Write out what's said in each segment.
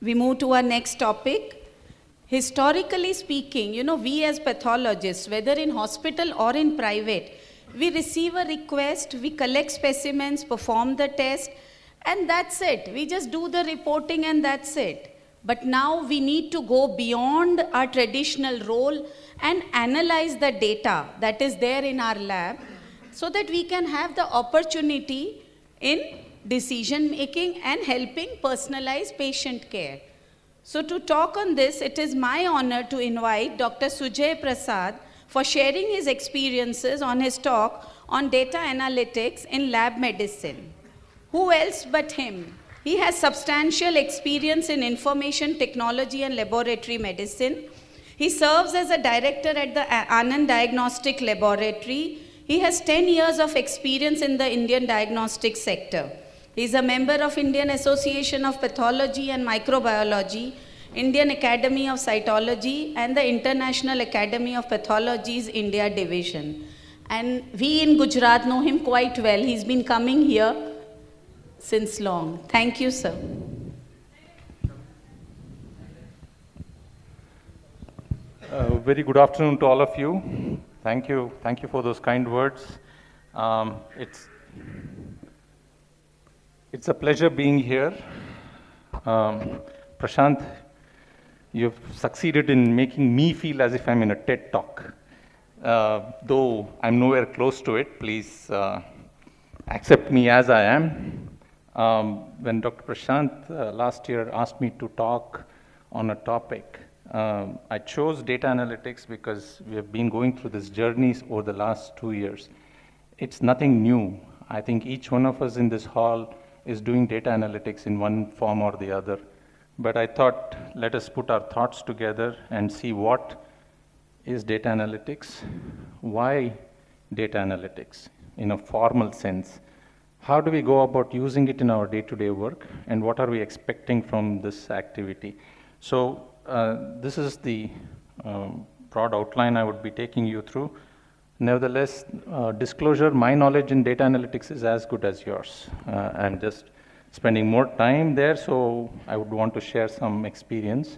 We move to our next topic. Historically speaking, we as pathologists, whether in hospital or in private, we receive a request, we collect specimens, perform the test, and that's it. We just do the reporting and that's it. But now we need to go beyond our traditional role and analyze the data that is there in our lab so that we can have the opportunity in decision making and helping personalize patient care. So to talk on this, it is my honor to invite Dr. Sujay Prasad for sharing his experiences on his talk on data analytics in lab medicine. Who else but him? He has substantial experience in information technology and laboratory medicine. He serves as a director at the Anand Diagnostic Laboratory. He has 10 years of experience in the Indian diagnostic sector. He is a member of Indian Association of Pathology and Microbiology, Indian Academy of Cytology, and the International Academy of Pathology's India division. And we in Gujarat know him quite well. He's been coming here since long. Thank you, sir. Very good afternoon to all of you. Thank you for those kind words. It's a pleasure being here. Prashant, you've succeeded in making me feel as if I'm in a TED Talk. Though I'm nowhere close to it, please accept me as I am. When Dr. Prashant last year asked me to talk on a topic, I chose data analytics because we have been going through this journey over the last 2 years. It's nothing new. I think each one of us in this hall is doing data analytics in one form or the other. But I thought, let us put our thoughts together and see what is data analytics, why data analytics in a formal sense, how do we go about using it in our day-to-day work, and what are we expecting from this activity. So this is the broad outline I would be taking you through. Nevertheless, disclosure, my knowledge in data analytics is as good as yours. I'm just spending more time there, so I would want to share some experience.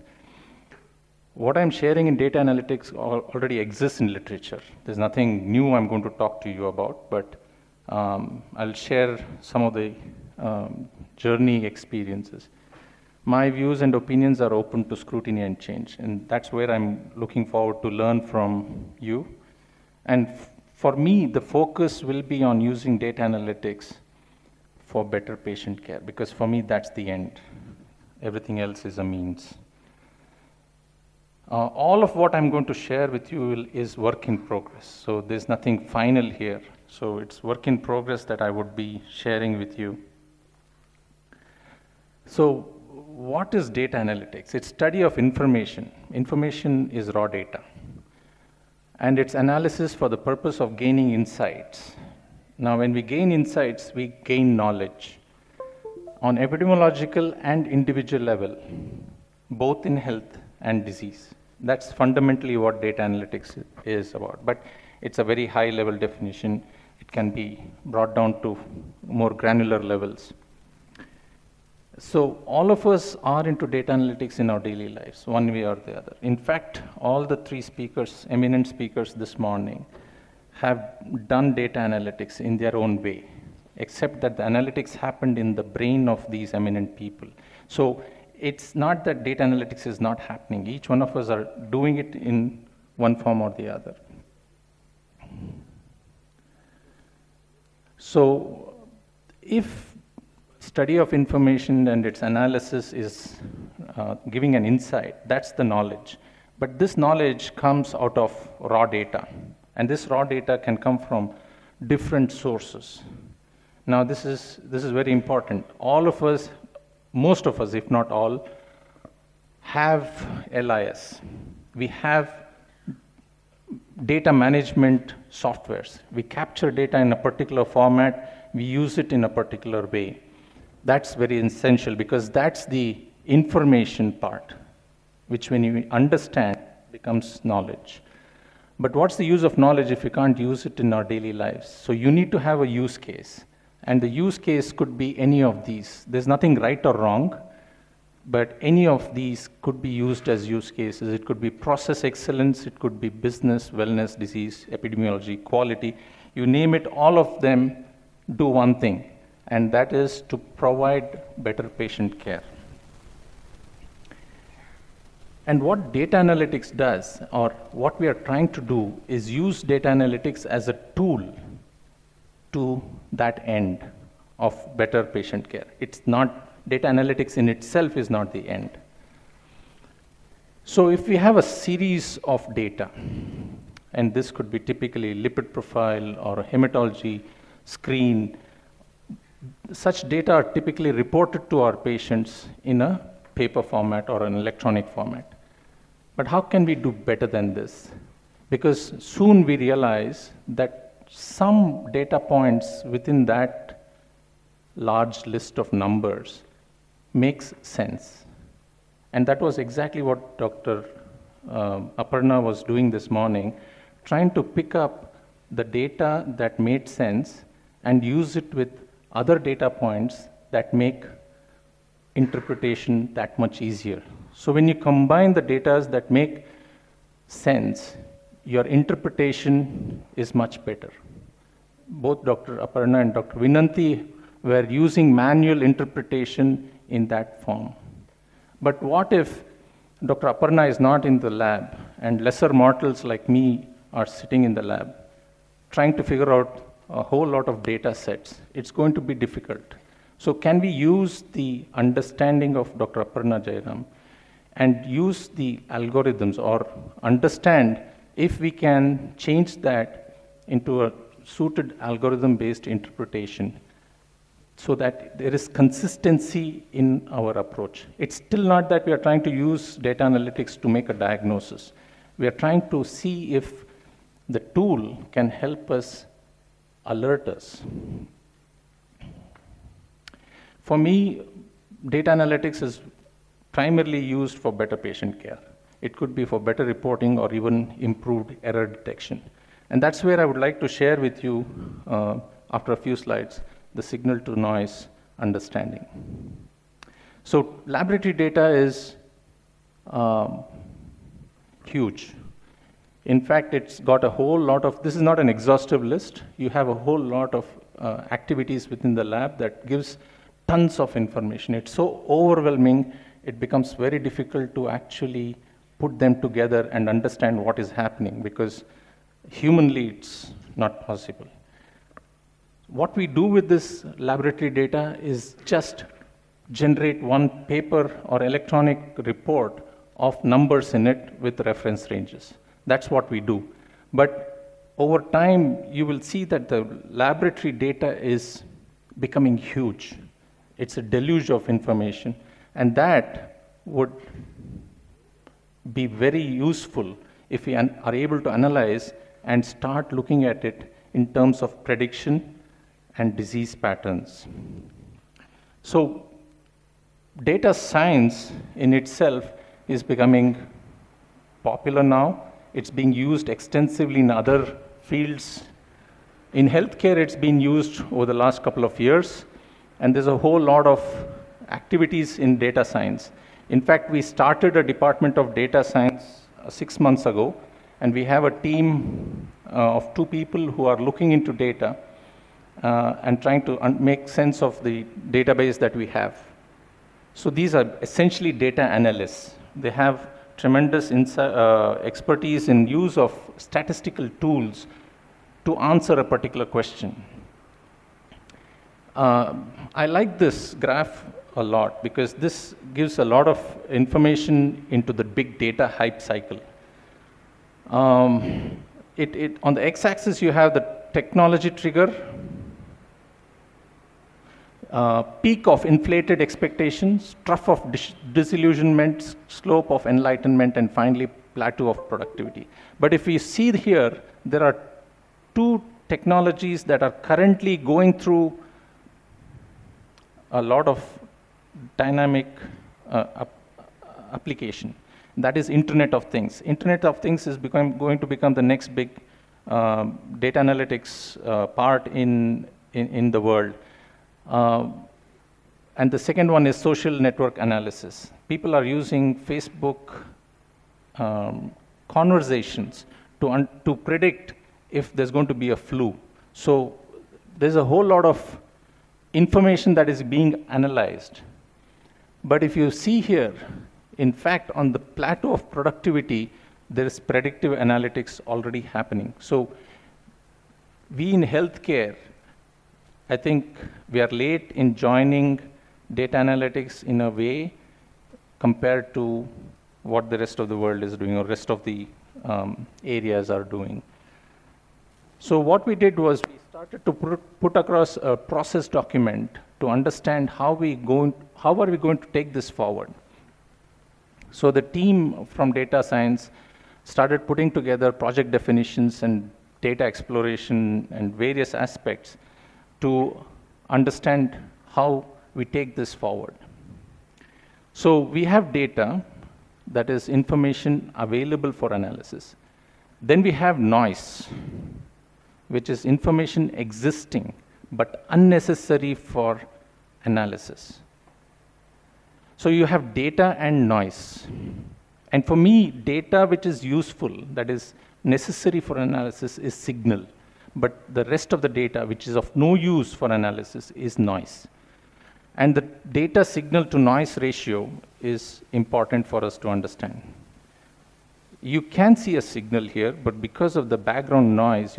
What I'm sharing in data analytics already exists in literature. There's nothing new I'm going to talk to you about, but I'll share some of the journey experiences. My views and opinions are open to scrutiny and change, and that's where I'm looking forward to learn from you. And for me, the focus will be on using data analytics for better patient care, because for me, that's the end. Everything else is a means. All of what I'm going to share with you is work in progress. So there's nothing final here. So it's work in progress that I would be sharing with you. So what is data analytics? It's study of information. Information is raw data. And it's analysis for the purpose of gaining insights. Now, when we gain insights, we gain knowledge on epidemiological and individual level, both in health and disease. That's fundamentally what data analytics is about. But it's a very high-level definition. It can be brought down to more granular levels. So all of us are into data analytics in our daily lives, one way or the other. In fact, all the three speakers, eminent speakers this morning, have done data analytics in their own way, except that the analytics happened in the brain of these eminent people. So it's not that data analytics is not happening. Each one of us are doing it in one form or the other. So if study of information and its analysis is giving an insight, that's the knowledge. But this knowledge comes out of raw data. And this raw data can come from different sources. Now this is very important. All of us, most of us, if not all, have LIS. We have data management softwares. We capture data in a particular format. We use it in a particular way. That's very essential because that's the information part, which when you understand becomes knowledge. But what's the use of knowledge if you can't use it in our daily lives? So you need to have a use case. And the use case could be any of these. There's nothing right or wrong. but any of these could be used as use cases. It could be process excellence, it could be business, wellness, disease, epidemiology, quality. You name it, all of them do one thing, and that is to provide better patient care. And what data analytics does, or what we are trying to do, is use data analytics as a tool to that end of better patient care. It's not, data analytics in itself is not the end. So if we have a series of data, and this could be typically lipid profile or hematology screen, such data are typically reported to our patients in a paper format or an electronic format. But how can we do better than this? Because soon we realize that some data points within that large list of numbers makes sense. And that was exactly what Dr. Aparna was doing this morning, trying to pick up the data that made sense and use it with other data points that make interpretation that much easier. So when you combine the data that make sense, your interpretation is much better. Both Dr. Aparna and Dr. Vinanthi were using manual interpretation in that form. But what if Dr. Aparna is not in the lab and lesser mortals like me are sitting in the lab trying to figure out a whole lot of data sets? It's going to be difficult. So can we use the understanding of Dr. Aparna Jairam and use the algorithms, or understand if we can change that into a suited algorithm-based interpretation so that there is consistency in our approach. It's still not that we are trying to use data analytics to make a diagnosis. We are trying to see if the tool can help us alert us. For me, data analytics is primarily used for better patient care. It could be for better reporting or even improved error detection. And that's where I would like to share with you, after a few slides, the signal to noise understanding. So laboratory data is huge. In fact, it's got a whole lot of, this is not an exhaustive list. You have a whole lot of activities within the lab that gives tons of information. It's so overwhelming, it becomes very difficult to actually put them together and understand what is happening, because humanly it's not possible. What we do with this laboratory data is just generate one paper or electronic report of numbers in it with reference ranges. That's what we do. But over time, you will see that the laboratory data is becoming huge. It's a deluge of information, and that would be very useful if we are able to analyze and start looking at it in terms of prediction and disease patterns. So data science in itself is becoming popular now. It's being used extensively in other fields. In healthcare, it's been used over the last couple of years, and there's a whole lot of activities in data science. In fact, we started a department of data science 6 months ago, and we have a team of 2 people who are looking into data and trying to make sense of the database that we have. So these are essentially data analysts. They have tremendous expertise in use of statistical tools to answer a particular question. I like this graph a lot because this gives a lot of information into the big data hype cycle. On the x-axis, you have the technology trigger, peak of inflated expectations, trough of disillusionment, slope of enlightenment, and finally plateau of productivity. But if we see here, there are 2 technologies that are currently going through a lot of dynamic application. That is Internet of Things. Internet of Things is going to become the next big data analytics part in the world. And the second one is social network analysis. People are using Facebook conversations to predict if there's going to be a flu. So there's a whole lot of information that is being analyzed. But if you see here, in fact, on the plateau of productivity, there is predictive analytics already happening. So we in healthcare, I think we are late in joining data analytics in a way compared to what the rest of the world is doing or rest of the areas are doing. So what we did was we started to put across a process document to understand how are we going to take this forward. So the team from data science started putting together project definitions and data exploration and various aspects to understand how we take this forward. So we have data, that is information available for analysis. Then we have noise, which is information existing but unnecessary for analysis. So you have data and noise. And for me, data which is useful, that is necessary for analysis, is signal. But the rest of the data, which is of no use for analysis, is noise. And the data signal to noise ratio is important for us to understand. You can see a signal here, but because of the background noise,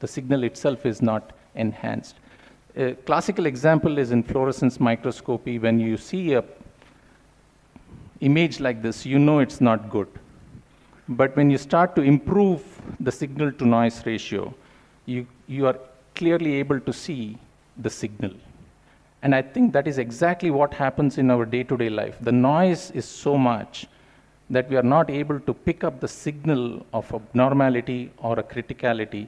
the signal itself is not enhanced. A classical example is in fluorescence microscopy. When you see a image like this, you know it's not good. But when you start to improve the signal to noise ratio, you are clearly able to see the signal. And I think that is exactly what happens in our day-to-day life. The noise is so much that we are not able to pick up the signal of abnormality or a criticality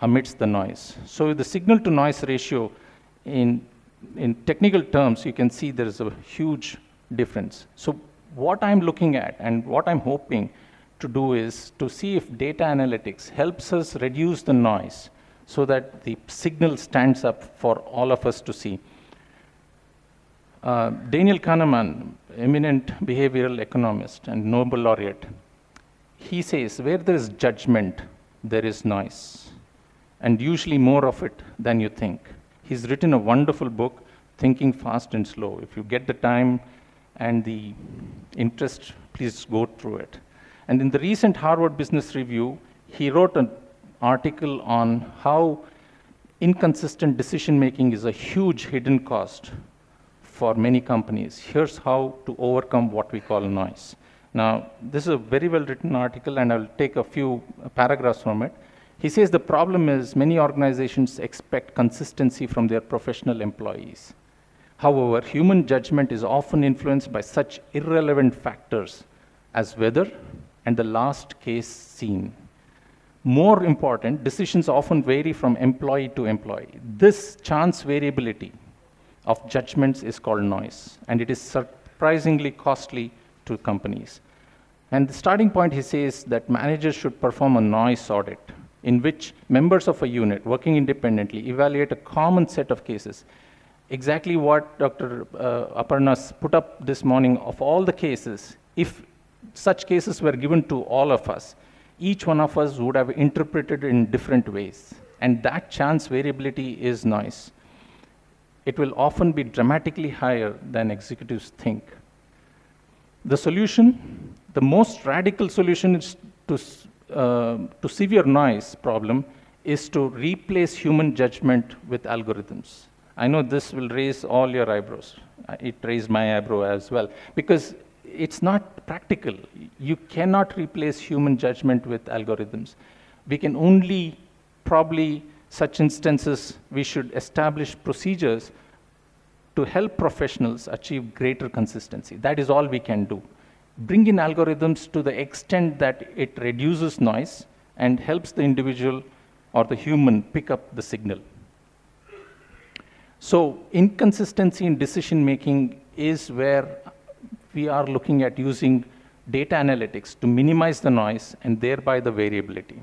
amidst the noise. So the signal to noise ratio, in technical terms, you can see there is a huge difference. So what I'm looking at and what I'm hoping to do is to see if data analytics helps us reduce the noise so that the signal stands up for all of us to see. Daniel Kahneman, eminent behavioral economist and Nobel laureate, he says, where there is judgment, there is noise, and usually more of it than you think. He's written a wonderful book, Thinking Fast and Slow. If you get the time and the interest, please go through it. And in the recent Harvard Business Review, he wrote an article on how inconsistent decision-making is a huge hidden cost for many companies. Here's how to overcome what we call noise. Now, this is a very well-written article, and I'll take a few paragraphs from it. He says the problem is many organizations expect consistency from their professional employees. However, human judgment is often influenced by such irrelevant factors as weather and the last case seen. More important, decisions often vary from employee to employee. This chance variability of judgments is called noise, and it is surprisingly costly to companies. And the starting point, he says, that managers should perform a noise audit in which members of a unit working independently evaluate a common set of cases. Exactly what Dr. Aparna put up this morning, of all the cases, if such cases were given to all of us, each one of us would have interpreted in different ways. And that chance variability is noise. It will often be dramatically higher than executives think. The solution, the most radical solution is to severe noise problem is to replace human judgment with algorithms. I know this will raise all your eyebrows. It raised my eyebrow as well, because it's not practical. You cannot replace human judgment with algorithms. We can only, probably such instances, we should establish procedures to help professionals achieve greater consistency. That is all we can do. Bring in algorithms to the extent that it reduces noise and helps the individual or the human pick up the signal. So inconsistency in decision making is where we are looking at using data analytics to minimize the noise and thereby the variability.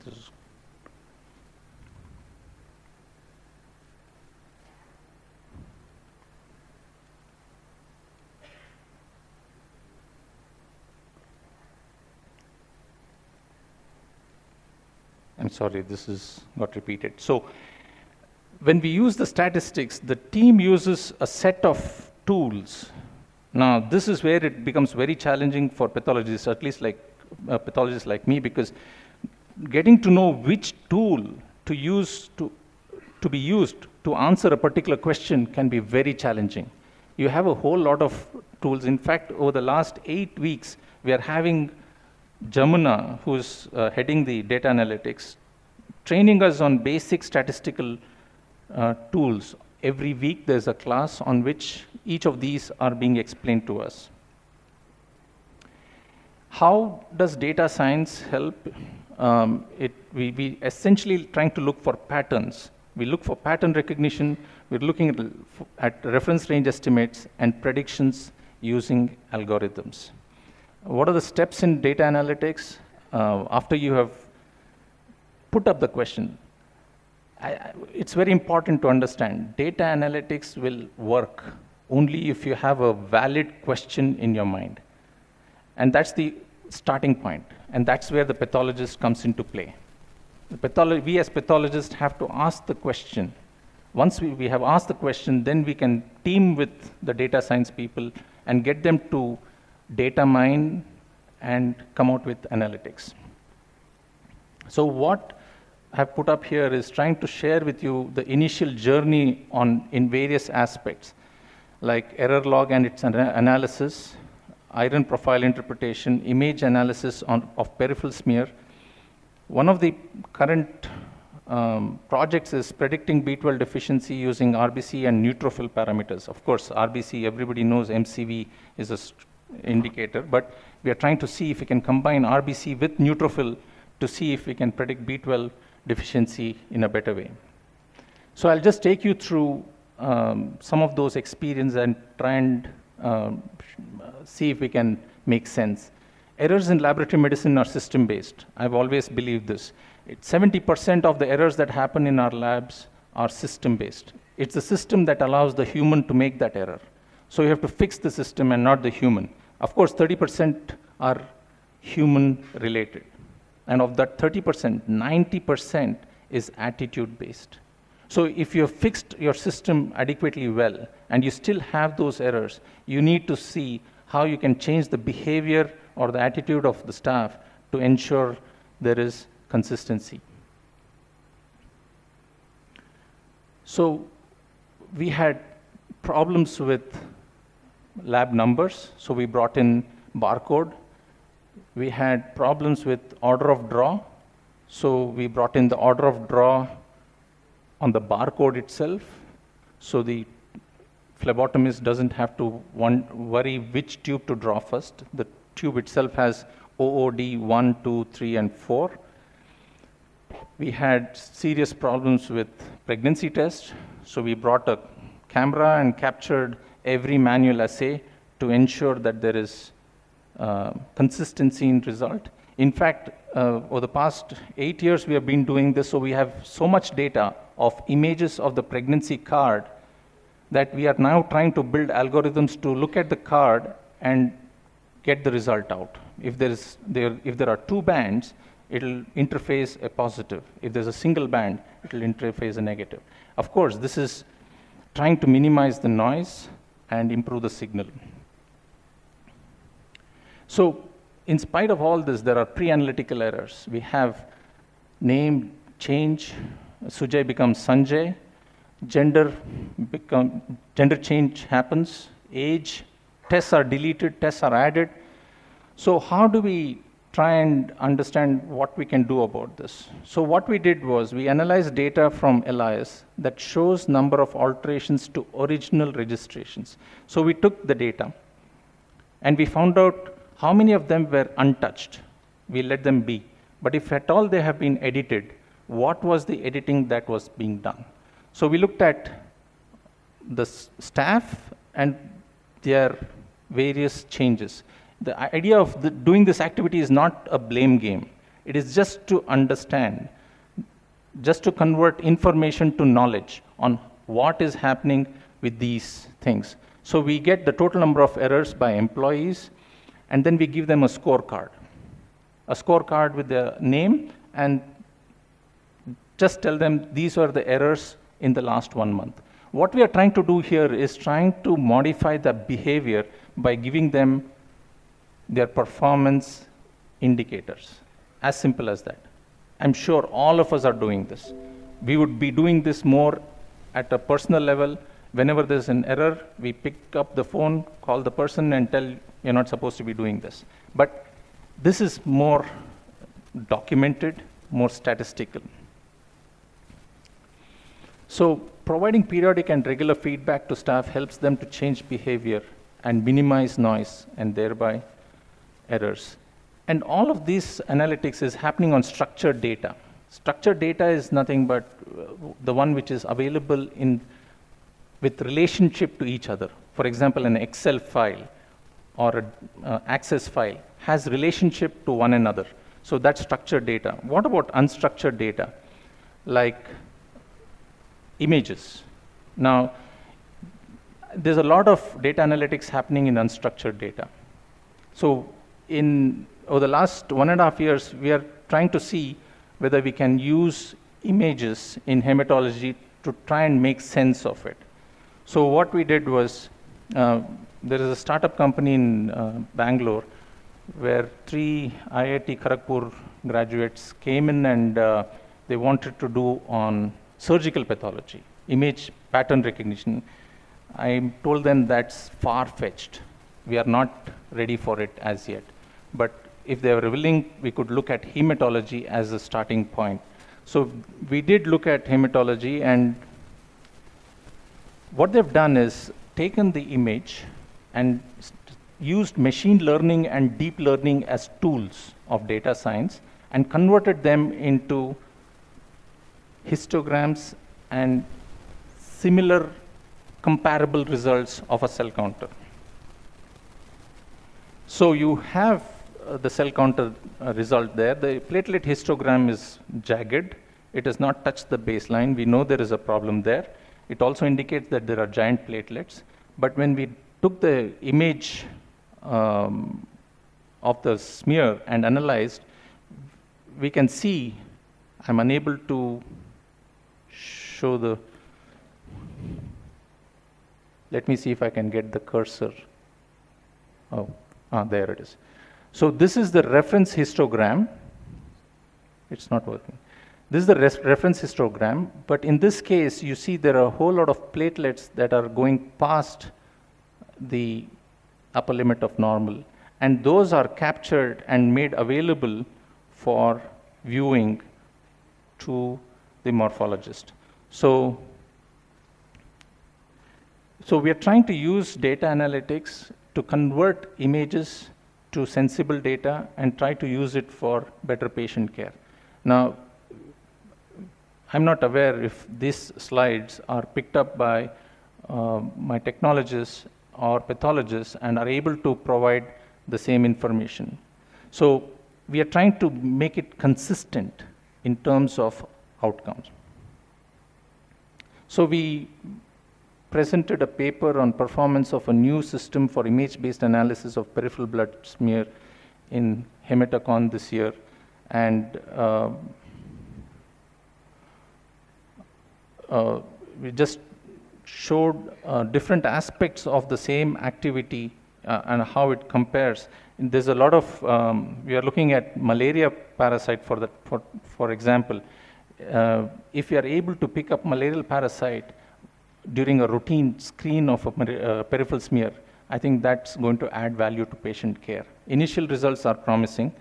this is I'm sorry, this is got repeated. So when we use the statistics, the team uses a set of tools. Now, this is where it becomes very challenging for pathologists, at least like pathologists like me, because getting to know which tool to use to be used to answer a particular question can be very challenging. You have a whole lot of tools. In fact, over the last 8 weeks, we are having Jamuna, who's heading the data analytics, training us on basic statistical tools. Every week there's a class on which each of these are being explained to us. How does data science help? We essentially trying to look for patterns. We look for pattern recognition. We're looking at reference range estimates and predictions using algorithms. What are the steps in data analytics? After you have put up the question, it's very important to understand data analytics will work only if you have a valid question in your mind. And that's the starting point. And that's where the pathologist comes into play. We as pathologists have to ask the question. Once we have asked the question, then we can team with the data science people and get them to data mine and come out with analytics. So what I've put up here is trying to share with you the initial journey in various aspects, like error log and its analysis, iron profile interpretation, image analysis of peripheral smear. One of the current projects is predicting B12 deficiency using RBC and neutrophil parameters. Of course, RBC, everybody knows MCV is an indicator, but we are trying to see if we can combine RBC with neutrophil to see if we can predict B12 deficiency in a better way. So I'll just take you through some of those experiences and try and see if we can make sense. Errors in laboratory medicine are system-based. I've always believed this. 70% of the errors that happen in our labs are system-based. It's the system that allows the human to make that error. So you have to fix the system and not the human. Of course, 30% are human-related. And of that 30%, 90% is attitude-based. So if you have fixed your system adequately well, and you still have those errors, you need to see how you can change the behavior or the attitude of the staff to ensure there is consistency. So we had problems with lab numbers, so we brought in barcode. We had problems with order of draw, so we brought in the order of draw on the barcode itself, so the phlebotomist doesn't have to worry which tube to draw first. The tube itself has OOD 1, 2, 3, and 4. We had serious problems with pregnancy tests, so we brought a camera and captured every manual assay to ensure that there is consistency in result. In fact, over the past 8 years, we have been doing this, so we have so much data of images of the pregnancy card that we are now trying to build algorithms to look at the card and get the result out. If there are 2 bands, it'll interface a positive. If there's a single band, it'll interface a negative. Of course, this is trying to minimize the noise and improve the signal. So in spite of all this, there are pre-analytical errors. We have name change, Sujay becomes Sanjay, gender change happens, age, tests are deleted, tests are added. So how do we try and understand what we can do about this? So what we did was we analyzed data from LIS that shows number of alterations to original registrations. So we took the data and we found out how many of them were untouched. We let them be. But if at all they have been edited, what was the editing that was being done? So we looked at the staff and their various changes. The idea of doing this activity is not a blame game. It is just to understand, just to convert information to knowledge on what is happening with these things. So we get the total number of errors by employees, and then we give them a scorecard with their name, and just tell them these are the errors in the last 1 month. What we are trying to do here is trying to modify the behavior by giving them their performance indicators. As simple as that. I'm sure all of us are doing this. We would be doing this more at a personal level. Whenever there's an error, we pick up the phone, call the person, and tell you're not supposed to be doing this. But this is more documented, more statistical. So providing periodic and regular feedback to staff helps them to change behavior and minimize noise and thereby errors. And all of this analytics is happening on structured data. Structured data is nothing but the one which is available with relationship to each other. For example, an Excel file or an Access file has relationship to one another. So that's structured data. What about unstructured data? Like images. Now, there's a lot of data analytics happening in unstructured data. So over the last 1.5 years, we are trying to see whether we can use images in hematology to try and make sense of it. So what we did was, there is a startup company in Bangalore where 3 IIT Kharagpur graduates came in and they wanted to do on surgical pathology, image pattern recognition. I told them that's far-fetched. We are not ready for it as yet. But if they were willing, we could look at hematology as a starting point. So we did look at hematology, and what they've done is taken the image and used machine learning and deep learning as tools of data science and converted them into histograms and similar comparable results of a cell counter. So you have the cell counter result there. The platelet histogram is jagged. It has not touched the baseline. We know there is a problem there. It also indicates that there are giant platelets. But when we took the image of the smear and analyzed, we can see, I'm unable to show the, let me see if I can get the cursor. There it is. So this is the reference histogram. It's not working. This is the reference histogram, but in this case, you see there are a whole lot of platelets that are going past the upper limit of normal, and those are captured and made available for viewing to the morphologist. So we are trying to use data analytics to convert images to sensible data and try to use it for better patient care. Now, I'm not aware if these slides are picked up by my technologists or pathologists and are able to provide the same information. So we are trying to make it consistent in terms of outcomes. So we presented a paper on performance of a new system for image-based analysis of peripheral blood smear in Hematocon this year. And we just showed different aspects of the same activity and how it compares. And there's a lot of, we are looking at malaria parasite for example. If you are able to pick up malarial parasite during a routine screen of a peripheral smear, I think that's going to add value to patient care. Initial results are promising.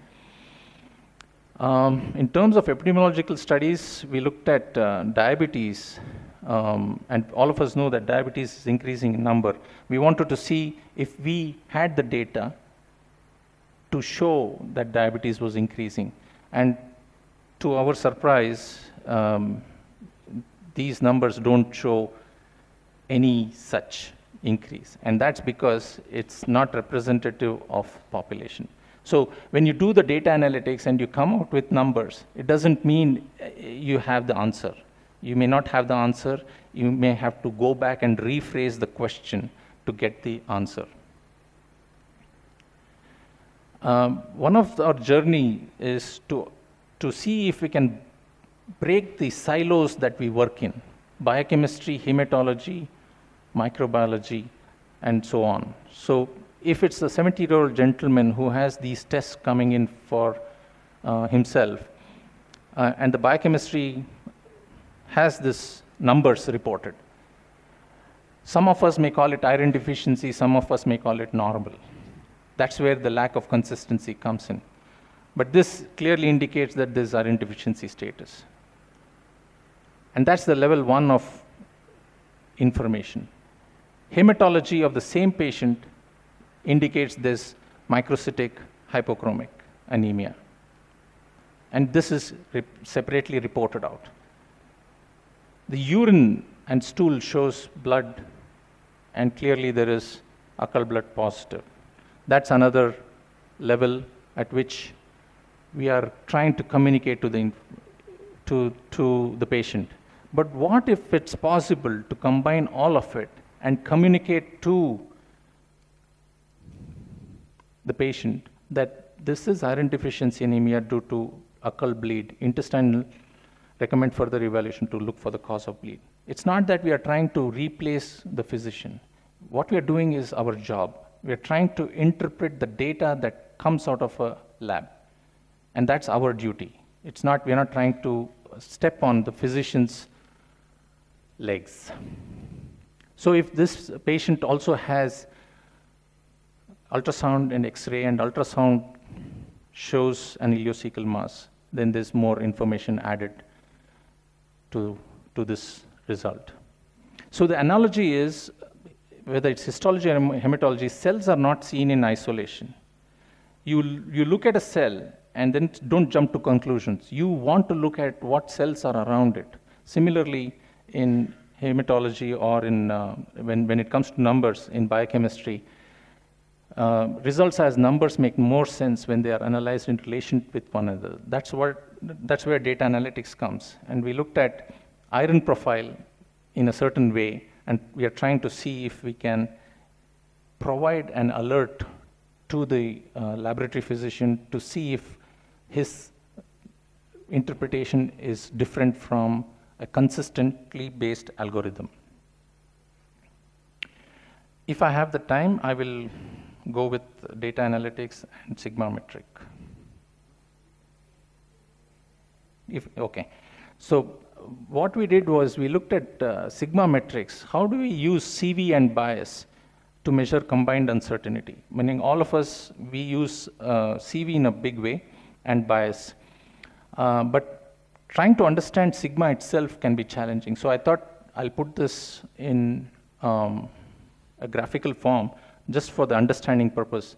In terms of epidemiological studies, we looked at diabetes, and all of us know that diabetes is increasing in number. We wanted to see if we had the data to show that diabetes was increasing. And to our surprise, these numbers don't show any such increase. And that's because it's not representative of population. So when you do the data analytics and you come out with numbers, it doesn't mean you have the answer. You may not have the answer. You may have to go back and rephrase the question to get the answer. One of our journey is to see if we can break the silos that we work in: biochemistry, hematology, microbiology, and so on. So if it's a 70-year-old gentleman who has these tests coming in for himself, and the biochemistry has this numbers reported, some of us may call it iron deficiency, some of us may call it normal. That's where the lack of consistency comes in. But this clearly indicates that there's iron deficiency status. And that's the level 1 of information. Hematology of the same patient indicates this microcytic hypochromic anemia. And this is separately reported out. The urine and stool shows blood, and clearly there is occult blood positive. That's another level at which we are trying to communicate to the patient. But what if it's possible to combine all of it and communicate to the patient that this is iron deficiency anemia due to occult bleed, intestinal, recommend further evaluation to look for the cause of bleed. It's not that we are trying to replace the physician. What we are doing is our job. We are trying to interpret the data that comes out of a lab. And that's our duty. It's not, we're not trying to step on the physician's legs. So if this patient also has ultrasound and X-ray, and ultrasound shows an ileocecal mass, then there's more information added to this result. So the analogy is, whether it's histology or hematology, cells are not seen in isolation. You look at a cell and then don't jump to conclusions. You want to look at what cells are around it. Similarly, in hematology or in when it comes to numbers in biochemistry, results as numbers make more sense when they are analyzed in relation with one another. That's where data analytics comes. And we looked at iron profile in a certain way, and we are trying to see if we can provide an alert to the laboratory physician to see if his interpretation is different from a consistently based algorithm. If I have the time, I will go with data analytics and sigma metric. Okay. So what we did was we looked at sigma metrics. How do we use CV and bias to measure combined uncertainty? Meaning all of us, we use CV in a big way and bias. But trying to understand sigma itself can be challenging. So I thought I'll put this in a graphical form just for the understanding purpose.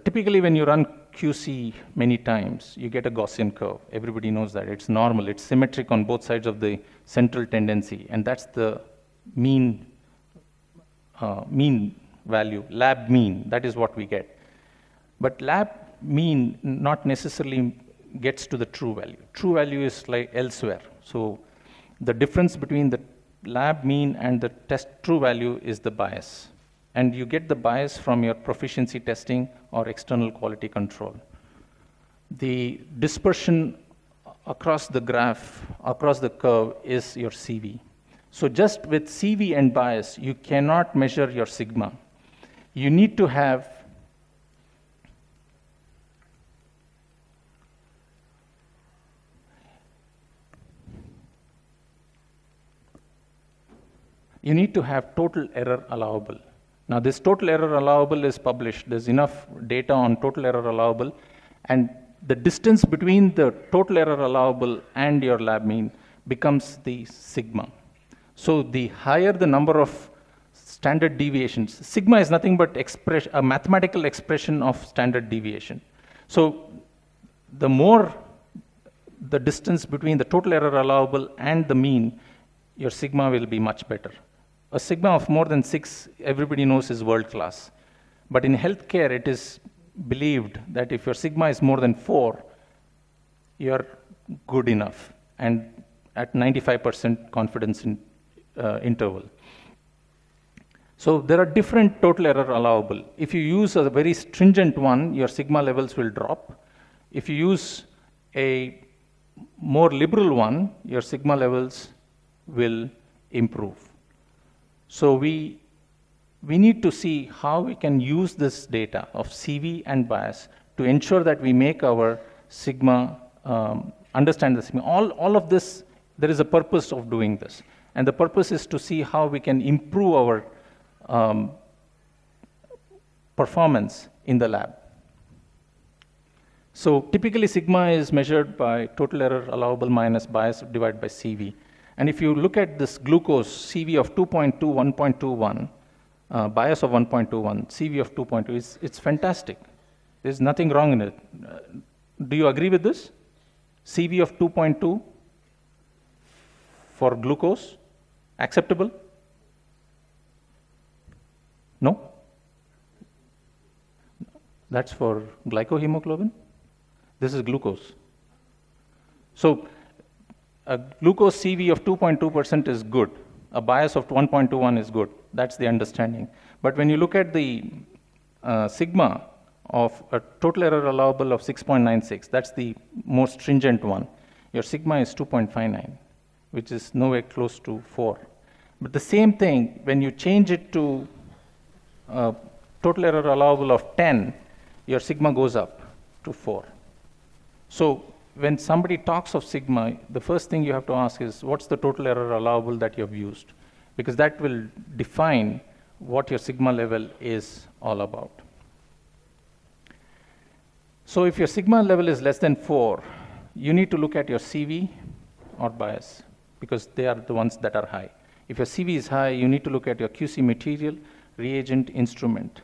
Typically when you run QC many times, you get a Gaussian curve. Everybody knows that. It's normal. It's symmetric on both sides of the central tendency, and that's the mean value, lab mean. That is what we get. But lab mean not necessarily gets to the true value. True value is like elsewhere. So the difference between the lab mean and the test true value is the bias. And you get the bias from your proficiency testing or external quality control. The dispersion across the graph, across the curve, is your CV. So just with CV and bias, you cannot measure your sigma. You need to have total error allowable. Now this total error allowable is published. There's enough data on total error allowable, and the distance between the total error allowable and your lab mean becomes the sigma. So the higher the number of standard deviations, sigma is nothing but a mathematical expression of standard deviation. So the more the distance between the total error allowable and the mean, your sigma will be much better. A sigma of more than 6, everybody knows, is world class. But in healthcare, it is believed that if your sigma is more than 4, you're good enough, and at 95% confidence interval. So there are different total error allowable. If you use a very stringent one, your sigma levels will drop. If you use a more liberal one, your sigma levels will improve. So we need to see how we can use this data of CV and bias to ensure that we make our sigma, understand the sigma. All of this, there is a purpose of doing this. And the purpose is to see how we can improve our performance in the lab. So typically sigma is measured by total error allowable minus bias divided by CV. And if you look at this glucose, CV of 2.2, 1.21, bias of 1.21, CV of 2.2, it's fantastic. There's nothing wrong in it. Do you agree with this? CV of 2.2 for glucose, acceptable? No? That's for glycohemoglobin? This is glucose. So a glucose CV of 2.2% is good. A bias of 1.21 is good. That's the understanding. But when you look at the sigma of a total error allowable of 6.96, that's the most stringent one. Your sigma is 2.59, which is nowhere close to 4. But the same thing, when you change it to total error allowable of 10, your sigma goes up to 4. So when somebody talks of sigma, the first thing you have to ask is, what's the total error allowable that you have used? Because that will define what your sigma level is all about. So if your sigma level is less than 4, you need to look at your CV or bias, because they are the ones that are high. If your CV is high, you need to look at your QC material, reagent, instrument.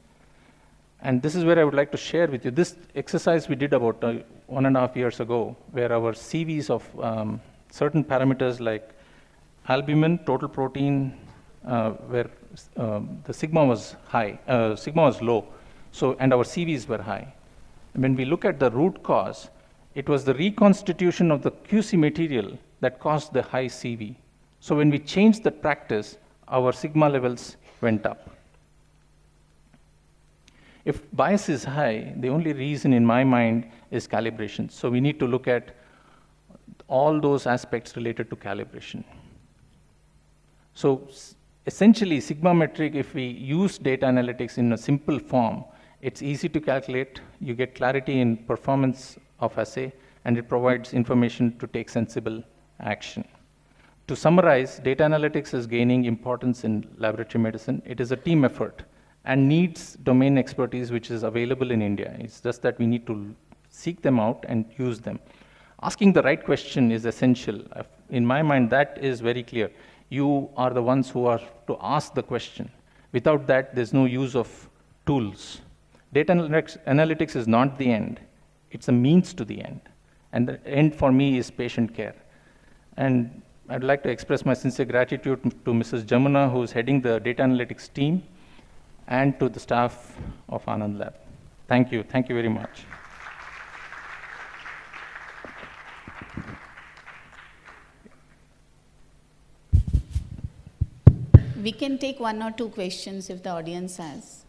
And this is where I would like to share with you. This exercise we did about 1.5 years ago, where our CVs of certain parameters like albumin, total protein, where the sigma was high, sigma was low, so, and our CVs were high. And when we look at the root cause, it was the reconstitution of the QC material that caused the high CV. So when we changed the practice, our sigma levels went up. If bias is high, the only reason in my mind is calibration. So we need to look at all those aspects related to calibration. So essentially, sigma metric, if we use data analytics in a simple form, it's easy to calculate, you get clarity in performance of assay, and it provides information to take sensible action. To summarize, data analytics is gaining importance in laboratory medicine. It is a team effort and needs domain expertise which is available in India. It's just that we need to seek them out and use them. Asking the right question is essential. In my mind, that is very clear. You are the ones who are to ask the question. Without that, there's no use of tools. Data analytics is not the end. It's a means to the end. And the end for me is patient care. And I'd like to express my sincere gratitude to Mrs. Jamuna, who's heading the data analytics team, and to the staff of Anand Lab. Thank you. Thank you very much. We can take 1 or 2 questions if the audience has.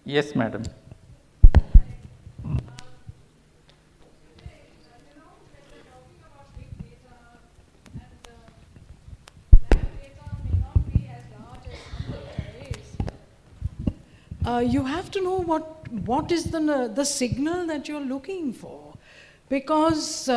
Yes, madam. You have to know what is the signal that you're looking for, because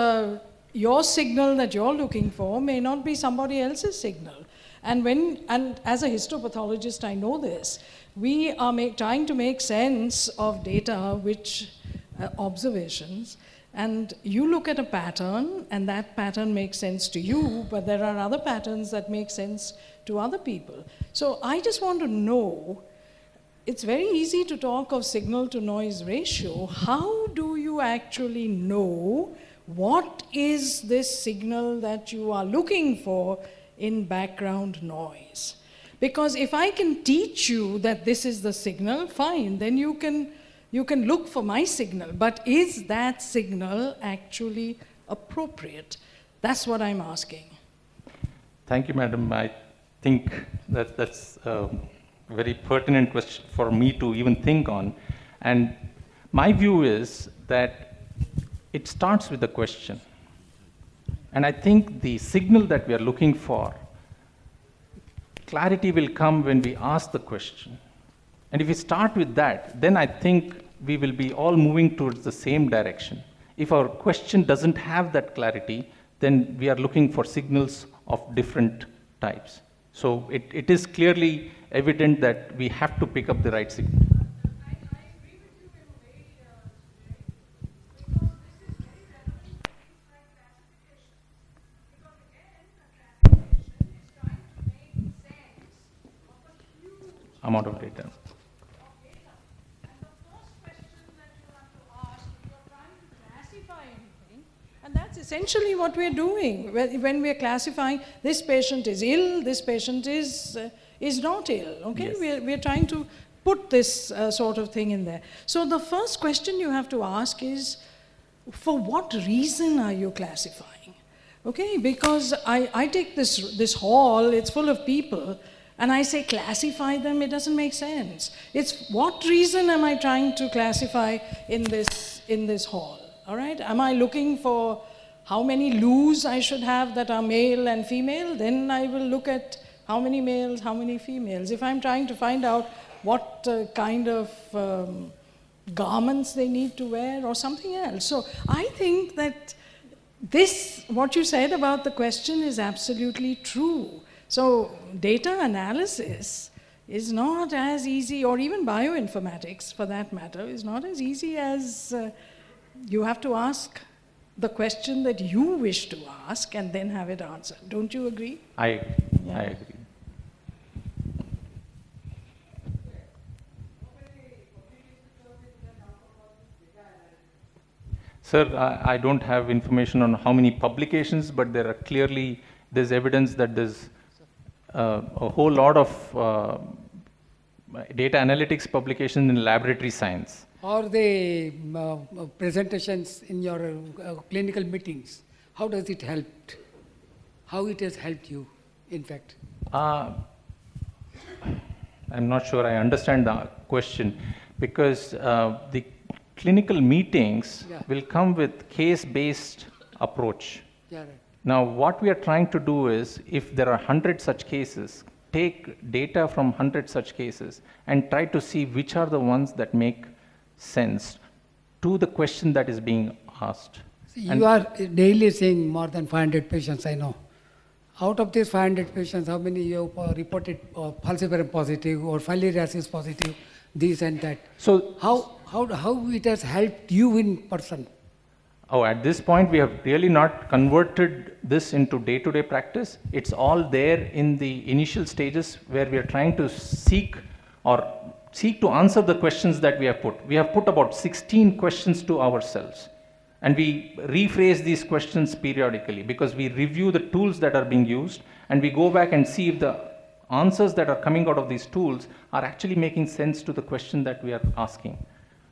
your signal that you're looking for may not be somebody else's signal. And as a histopathologist, I know this. We are trying to make sense of data, which observations, and you look at a pattern, and that pattern makes sense to you, but there are other patterns that make sense to other people. So I just want to know, it's very easy to talk of signal to noise ratio. How do you actually know what is this signal that you are looking for in background noise? Because if I can teach you that this is the signal, fine, then you can look for my signal. But is that signal actually appropriate? That's what I'm asking. Thank you, madam. I think that that's a very pertinent question for me to even think on. And my view is that it starts with the question. And I think the signal that we are looking for, clarity will come when we ask the question. And if we start with that, then I think we will be all moving towards the same direction. If our question doesn't have that clarity, then we are looking for signals of different types. So it is clearly evident that we have to pick up the right signal. I agree with you in a way, because this is very relevant to things like classification. Because again, a classification is trying to make sense of a huge Amount of data. of data. And the first question that you have to ask if you're trying to classify anything, and that's essentially what we're doing when we're classifying this patient is ill, this patient is not ill. Okay, Yes. we're trying to put this sort of thing in there. So the first question you have to ask is, for what reason are you classifying? Okay, because I take this hall, it's full of people, and I say classify them, it doesn't make sense. It's what reason am I trying to classify in this hall? All right, am I looking for how many loos I should have that are male and female? Then I will look at how many males, how many females. If I'm trying to find out what kind of garments they need to wear or something else. So I think that what you said about the question is absolutely true. So data analysis is not as easy, or even bioinformatics for that matter, is not as easy as you have to ask the question that you wish to ask and then have it answered. Don't you agree? I agree. Yeah. I agree. Sir, I don't have information on how many publications, but there's evidence that there's a whole lot of data analytics publications in laboratory science. Or the presentations in your clinical meetings. How does it help? How it has helped you, in fact? I'm not sure I understand the question, because the clinical meetings will come with case-based approach. Yeah, right. Now, what we are trying to do is, if there are 100 such cases, take data from 100 such cases and try to see which are the ones that make sense to the question that is being asked. So you are daily seeing more than 500 patients, I know. Out of these 500 patients, how many you have reported falciparum positive or filariasis positive, this and that? So how it has helped you in person? Oh, at this point, we have really not converted this into day-to-day practice. It's all there in the initial stages where we are trying to seek to answer the questions that we have put. We have put about 16 questions to ourselves. And we rephrase these questions periodically because we review the tools that are being used and we go back and see if the answers that are coming out of these tools are actually making sense to the question that we are asking.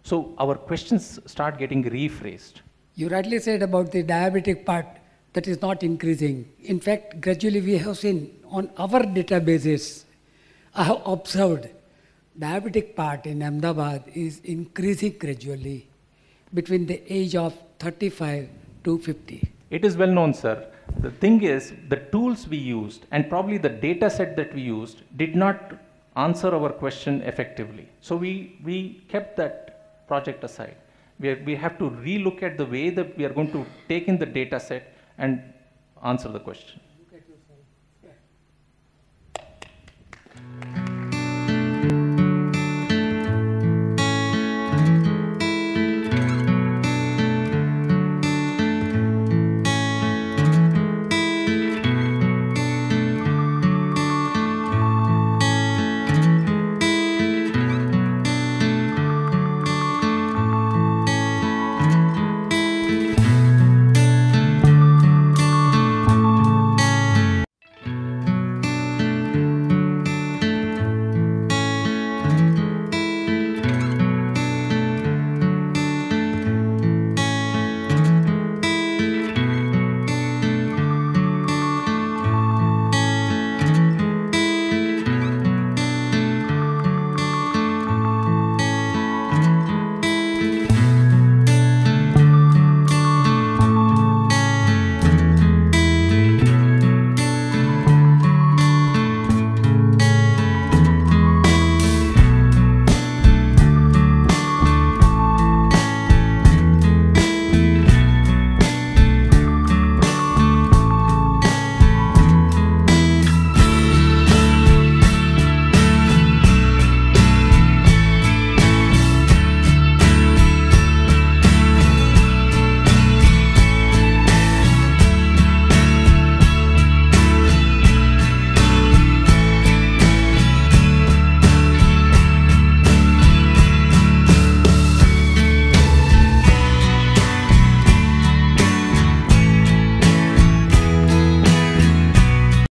So our questions start getting rephrased. You rightly said about the diabetic part that is not increasing. In fact, gradually we have seen on our databases, I have observed diabetic part in Ahmedabad is increasing gradually between the age of 35 to 50. It is well known, sir. The thing is, the tools we used and probably the data set that we used did not answer our question effectively. So we kept that project aside. We have to relook at the way that we are going to take in the data set and answer the question.